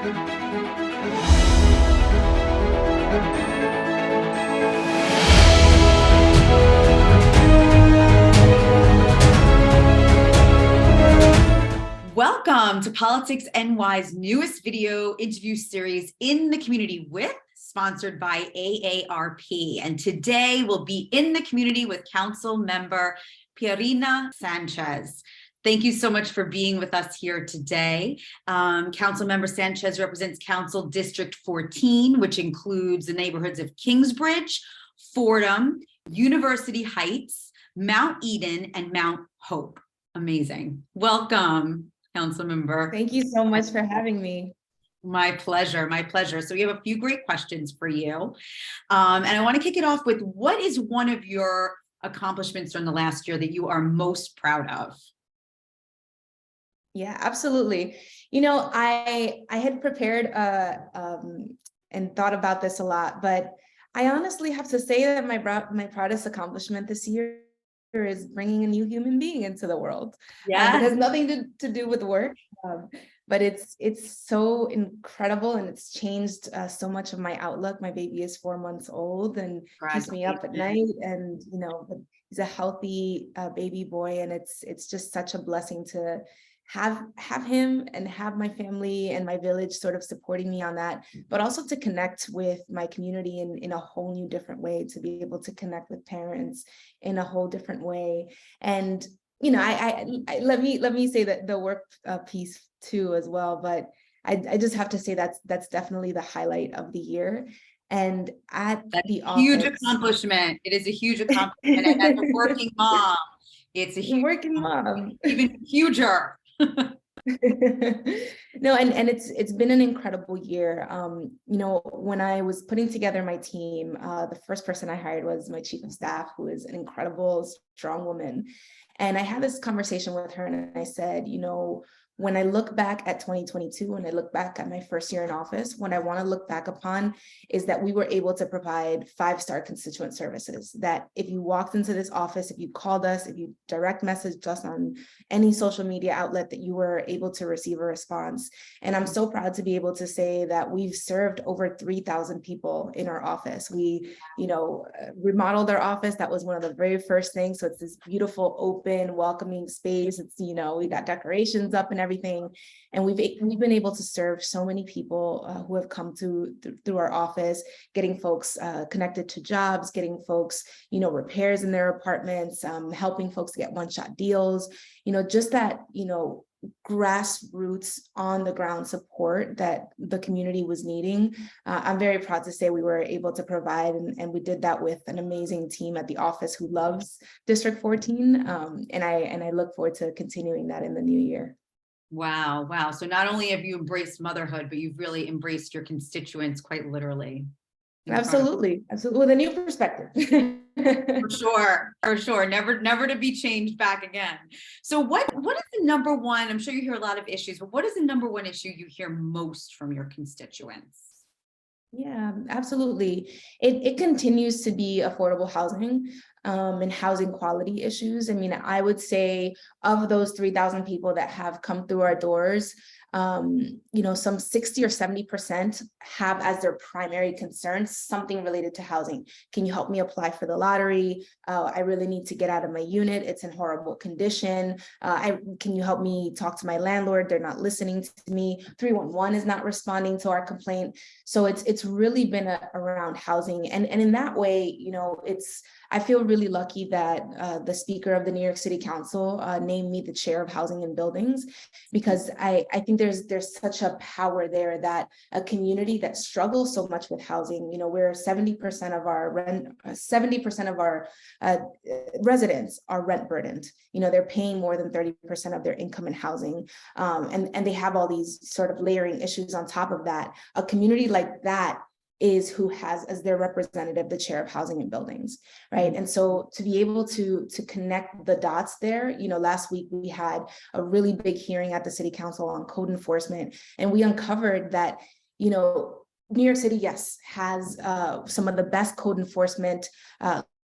Welcome to Politics NY's newest video interview series, In the Community With, sponsored by AARP. And today we'll be in the community with Council Member Pierina Sanchez. Thank you so much for being with us here today. Council Member Sanchez represents Council District 14, which includes the neighborhoods of Kingsbridge, Fordham, University Heights, Mount Eden, and Mount Hope. Amazing. Welcome, Council Member. Thank you so much for having me. My pleasure, my pleasure. So we have a few great questions for you. And I want to kick it off with, what is one of your accomplishments from the last year that you are most proud of? Yeah, absolutely. You know, I had prepared and thought about this a lot, but I honestly have to say that my proudest accomplishment this year is bringing a new human being into the world. Yeah, it has nothing to do with work, but it's so incredible, and it's changed so much of my outlook. My baby is 4 months old and keeps me up at night, and you know, he's a healthy baby boy, and it's just such a blessing to have him and have my family and my village sort of supporting me on that, but also to connect with my community in a whole new different way, to be able to connect with parents in a whole different way. And you know, I let me say that the work piece too as well, but I just have to say that's definitely the highlight of the year. And at the office, huge accomplishment. It is a huge accomplishment. And as a working mom, it's a huge working mom, even huger. No, and it's been an incredible year. You know, when I was putting together my team, the first person I hired was my chief of staff, who is an incredible, strong woman. And I had this conversation with her, and I said, you know, when I look back at 2022, when I look back at my first year in office, what I want to look back upon is that we were able to provide 5-star constituent services. That if you walked into this office, if you called us, if you direct messaged us on any social media outlet, that you were able to receive a response. And I'm so proud to be able to say that we've served over 3,000 people in our office. We, you know, remodeled our office. That was one of the very first things. So it's this beautiful, open, welcoming space. It's, you know, we got decorations up and everything, and we've been able to serve so many people who have come through our office, getting folks connected to jobs, getting folks, you know, repairs in their apartments, helping folks get one-shot deals, you know, just that, you know, grassroots on the ground support that the community was needing. I'm very proud to say we were able to provide, and we did that with an amazing team at the office who loves District 14, and I look forward to continuing that in the new year. Wow. Wow. So not only have you embraced motherhood, but you've really embraced your constituents quite literally. Absolutely. Absolutely. With a new perspective. For sure. For sure. Never to be changed back again. So what is the number one, I'm sure you hear a lot of issues, but what is the number one issue you hear most from your constituents? Yeah, absolutely. It continues to be affordable housing and housing quality issues. I mean, I would say of those 3,000 people that have come through our doors, you know, some 60 or 70% have as their primary concerns something related to housing. Can you help me apply for the lottery? I really need to get out of my unit. It's in horrible condition. Can you help me talk to my landlord? They're not listening to me. 311 is not responding to our complaint. So it's really been around housing. And in that way, you know, I feel really lucky that the Speaker of the New York City Council named me the chair of housing and buildings, because I think there's such a power there that a community that struggles so much with housing, you know, where 70% of our residents are rent burdened. You know, they're paying more than 30% of their income in housing, and they have all these sort of layering issues on top of that. A community like that is who has as their representative the chair of housing and buildings, right? And so to be able to connect the dots there, you know, last week we had a really big hearing at the city council on code enforcement, and we uncovered that, you know, New York City, yes, has some of the best code enforcement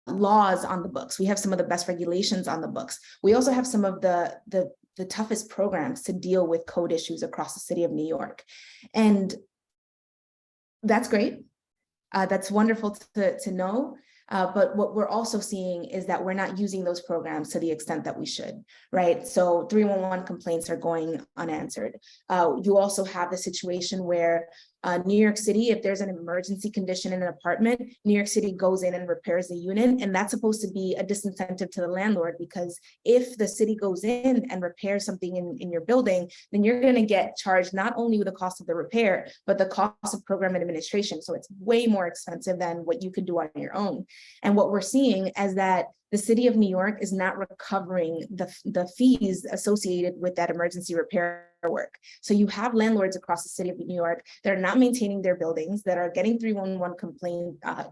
laws on the books. We have some of the best regulations on the books. We also have some of the the toughest programs to deal with code issues across the city of New York. And that's great. That's wonderful to know. But what we're also seeing is that we're not using those programs to the extent that we should, right? So 311 complaints are going unanswered. You also have the situation where New York City, if there's an emergency condition in an apartment, New York City goes in and repairs the unit. And that's supposed to be a disincentive to the landlord, because if the city goes in and repairs something in your building, then you're going to get charged not only with the cost of the repair, but the cost of program administration. So it's way more expensive than what you could do on your own. And what we're seeing is that the city of New York is not recovering the fees associated with that emergency repair work. So you have landlords across the city of New York that are not maintaining their buildings, that are getting 311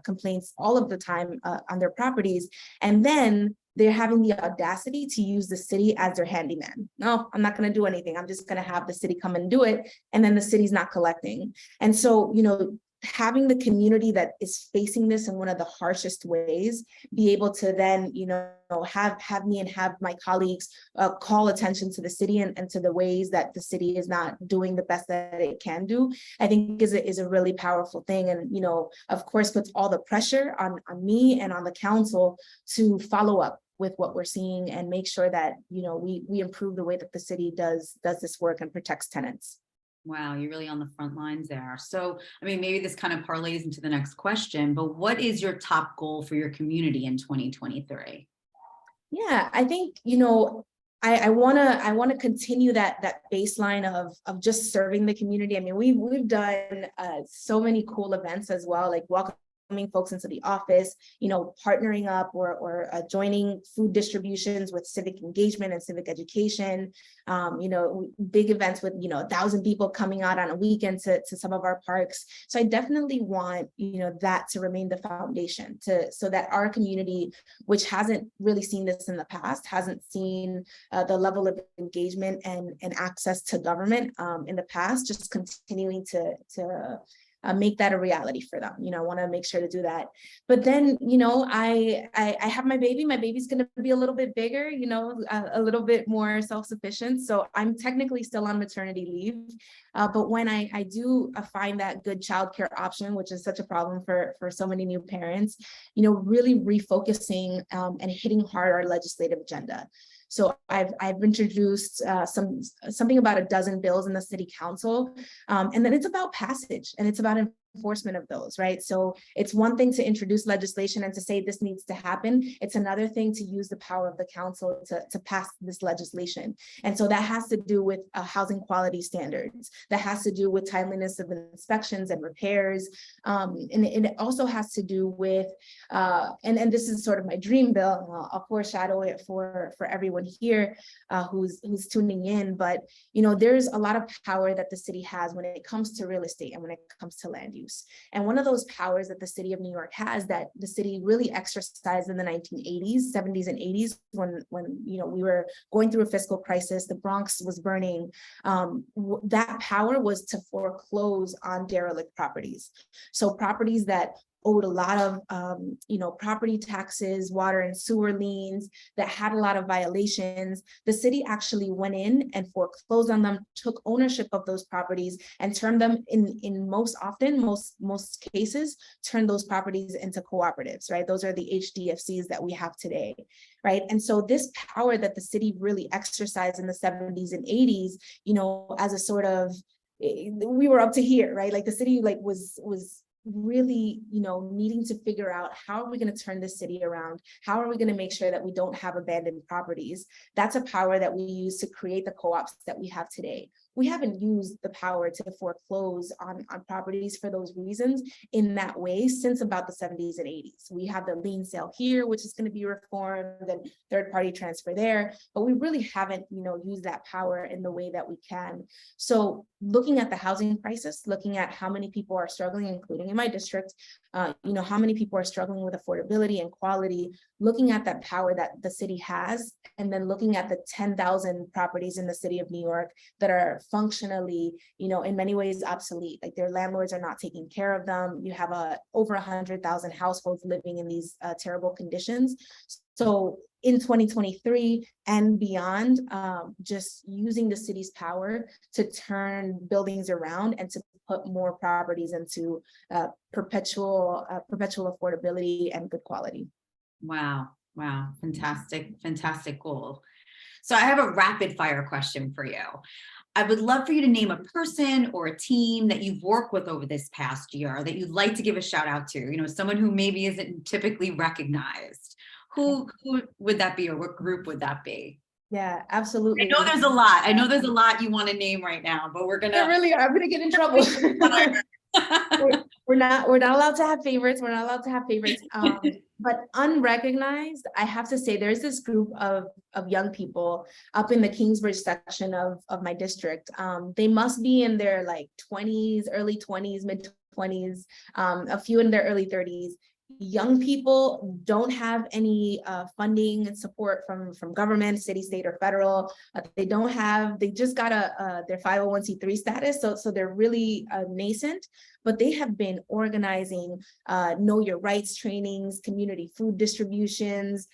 complaints all of the time on their properties. And then they're having the audacity to use the city as their handyman. No, I'm not going to do anything. I'm just going to have the city come and do it. And then the city's not collecting. And so, having the community that is facing this in one of the harshest ways be able to then, have me and have my colleagues call attention to the city and to the ways that the city is not doing the best that it can do, I think is a really powerful thing. And, of course, puts all the pressure on me and on the council to follow up with what we're seeing and make sure that, we improve the way that the city does this work and protects tenants. Wow, you're really on the front lines there. So, maybe this kind of parlays into the next question, but what is your top goal for your community in 2023? Yeah, I think, I want to continue that baseline of just serving the community. We've done so many cool events as well, like welcoming folks into the office, partnering up or joining food distributions with civic engagement and civic education, big events with, 1,000 people coming out on a weekend to some of our parks. So I definitely want, that to remain the foundation so that our community, which hasn't really seen this in the past, hasn't seen the level of engagement and access to government in the past, just continuing to make that a reality for them. I want to make sure to do that. But then, I have my baby. My baby's going to be a little bit bigger, a little bit more self-sufficient. So I'm technically still on maternity leave. But when I do find that good childcare option, which is such a problem for so many new parents, really refocusing and hitting hard our legislative agenda. So I've introduced something about a dozen bills in the city council, and then it's about passage and it's about enforcement of those, right? So it's one thing to introduce legislation and to say this needs to happen. It's another thing to use the power of the council to pass this legislation. And so that has to do with housing quality standards. That has to do with timeliness of inspections and repairs. And it also has to do with, and this is sort of my dream bill, and I'll foreshadow it for everyone here who's tuning in, but there's a lot of power that the city has when it comes to real estate and when it comes to land use. And one of those powers that the city of New York has that the city really exercised in the 1980s, 70s, and 80s when we were going through a fiscal crisis, the Bronx was burning. That power was to foreclose on derelict properties. So properties that owed a lot of, property taxes, water and sewer liens, that had a lot of violations. The city actually went in and foreclosed on them, took ownership of those properties, and turned them in most cases, turned those properties into cooperatives, right? Those are the HDFCs that we have today, right? And so this power that the city really exercised in the 70s and 80s, as a sort of, we were up to here, right? Like the city was really, needing to figure out how are we going to turn this city around? How are we going to make sure that we don't have abandoned properties? That's a power that we use to create the co-ops that we have today. We haven't used the power to foreclose on properties for those reasons in that way since about the 70s and 80s. We have the lien sale here, which is going to be reformed, and third-party transfer there, but we really haven't, used that power in the way that we can. So looking at the housing crisis, looking at how many people are struggling, including in my district, how many people are struggling with affordability and quality, looking at that power that the city has, and then looking at the 10,000 properties in the city of New York that are functionally, in many ways obsolete, like their landlords are not taking care of them. You have over 100,000 households living in these terrible conditions. So in 2023 and beyond, just using the city's power to turn buildings around and to put more properties into perpetual affordability and good quality. Wow. Wow. Fantastic. Fantastic goal. So I have a rapid fire question for you. I would love for you to name a person or a team that you've worked with over this past year that you'd like to give a shout out to, someone who maybe isn't typically recognized. Who would that be, or what group would that be? Yeah, absolutely. I know there's a lot. I know there's a lot you want to name right now, but we're gonna. I'm gonna get in trouble. we're not allowed to have favorites. We're not allowed to have favorites. But unrecognized, I have to say, there's this group of young people up in the Kingsbridge section of my district. They must be in their like 20s, early 20s, mid 20s, a few in their early 30s. Young people don't have any funding and support from government, city, state, or federal. They just got their 501c3 status. So they're really nascent, but they have been organizing know your rights trainings, community food distributions,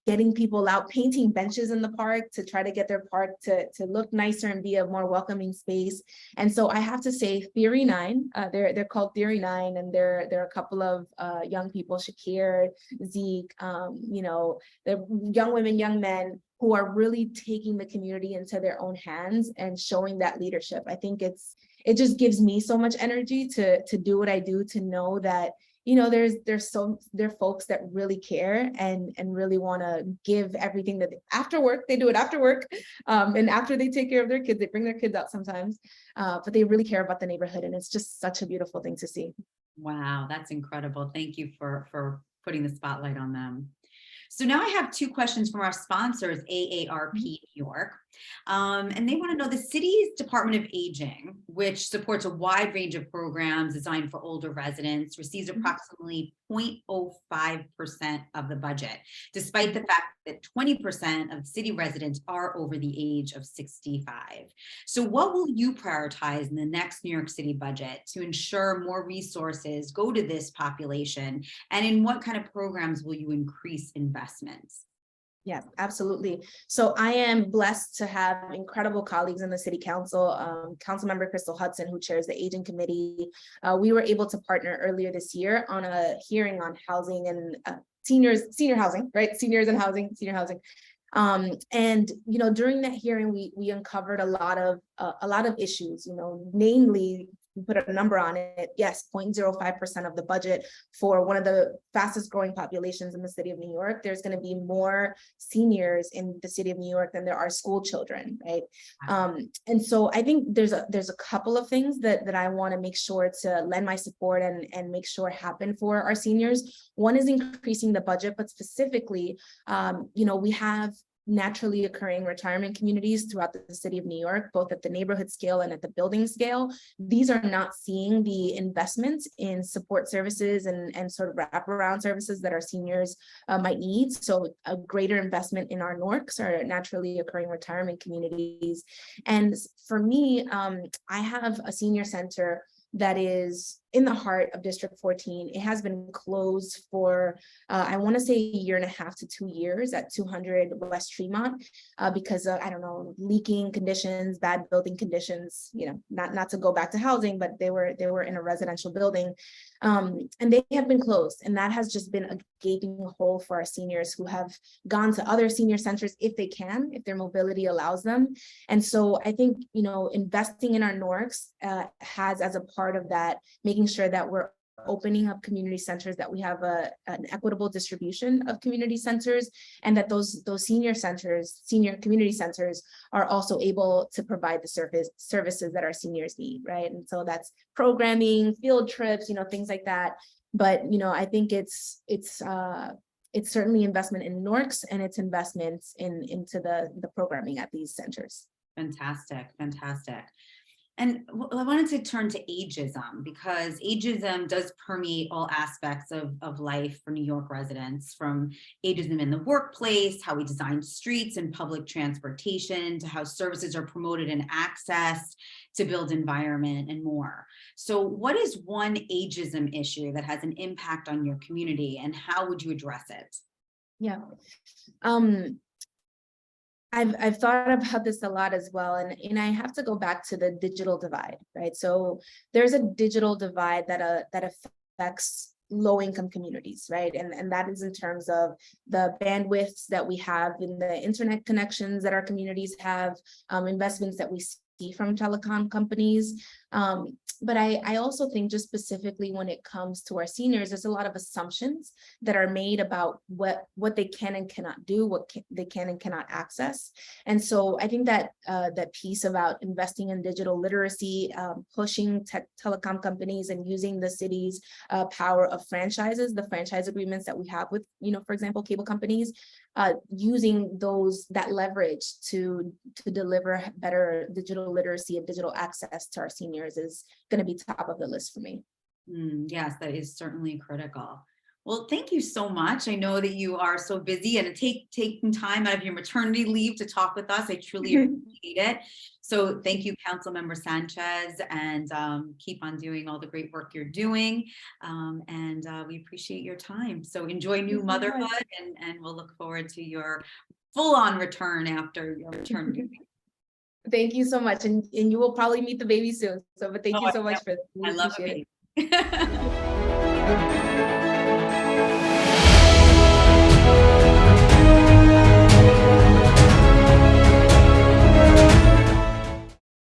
getting people out, painting benches in the park to try to get their park to look nicer and be a more welcoming space. And so I have to say, Theory 9, they're called Theory 9, and they're a couple of young people, Shakir, Zeke, they're young women, young men who are really taking the community into their own hands and showing that leadership. I think it just gives me so much energy to do what I do, to know that there are folks that really care and really want to give everything that after work. They do it after work, and after they take care of their kids, they bring their kids out sometimes, but they really care about the neighborhood, and it's just such a beautiful thing to see. Wow, that's incredible. Thank you for putting the spotlight on them. So now I have two questions from our sponsors, AARP New York. And they want to know, the city's Department of Aging, which supports a wide range of programs designed for older residents, receives approximately 0.05% of the budget, despite the fact that 20% of city residents are over the age of 65. So what will you prioritize in the next New York City budget to ensure more resources go to this population? And in what kind of programs will you increase investments? Yeah, absolutely. So I am blessed to have incredible colleagues in the city council, Council Member Hudson, who chairs the aging committee. We were able to partner earlier this year on a hearing on housing and senior housing, right? Seniors and housing, senior housing. And during that hearing, we uncovered a lot of issues, namely, we put a number on it. Yes, 0.05% of the budget for one of the fastest growing populations in the city of New York. There's going to be more seniors in the city of New York than there are school children, right? And so I think there's a couple of things that I want to make sure to lend my support and make sure happen for our seniors. One is increasing the budget, but specifically, we have naturally occurring retirement communities throughout the city of New York, both at the neighborhood scale and at the building scale. These are not seeing the investments in support services and sort of wraparound services that our seniors might need. So a greater investment in our NORCs, our naturally occurring retirement communities. And for me, I have a senior center that is in the heart of District 14. It has been closed for, I want to say, a year and a half to 2 years at 200 West Tremont because of, leaking conditions, bad building conditions, not to go back to housing, but they were in a residential building. And they have been closed. And that has just been a gaping hole for our seniors who have gone to other senior centers if they can, if their mobility allows them. And so I think, investing in our NORCs has, as a part of that, making sure that we're opening up community centers, that we have an equitable distribution of community centers, and that those senior community centers are also able to provide the services that our seniors need, right? And so that's programming, field trips, things like that. But I think it's certainly investment in NORCs, and it's investments into the programming at these centers. Fantastic. And I wanted to turn to ageism, because ageism does permeate all aspects of life for New York residents, from ageism in the workplace, how we design streets and public transportation, to how services are promoted and accessed, to build environment, and more. So what is one ageism issue that has an impact on your community, and how would you address it? Yeah. I've thought about this a lot as well, and I have to go back to the digital divide, right? So there's a digital divide that affects low-income communities, right? And that is in terms of the bandwidths that we have in the internet connections that our communities have, investments that we see from telecom companies. But I also think just specifically when it comes to our seniors, there's a lot of assumptions that are made about what they can and cannot do, they can and cannot access. And so I think that that piece about investing in digital literacy, pushing telecom companies and using the city's power of franchises, the franchise agreements that we have with, for example, cable companies, using that leverage to deliver better digital literacy and digital access to our seniors is going to be top of the list for me. Yes, that is certainly critical. Well, thank you so much. I know that you are so busy, and taking time out of your maternity leave to talk with us. I truly appreciate it. So thank you, Council Member Sanchez, and keep on doing all the great work you're doing. And we appreciate your time. So enjoy new motherhood, and we'll look forward to your full-on return after your maternity leave. Thank you so much. And you will probably meet the baby soon. But thank you so much for this. I love it.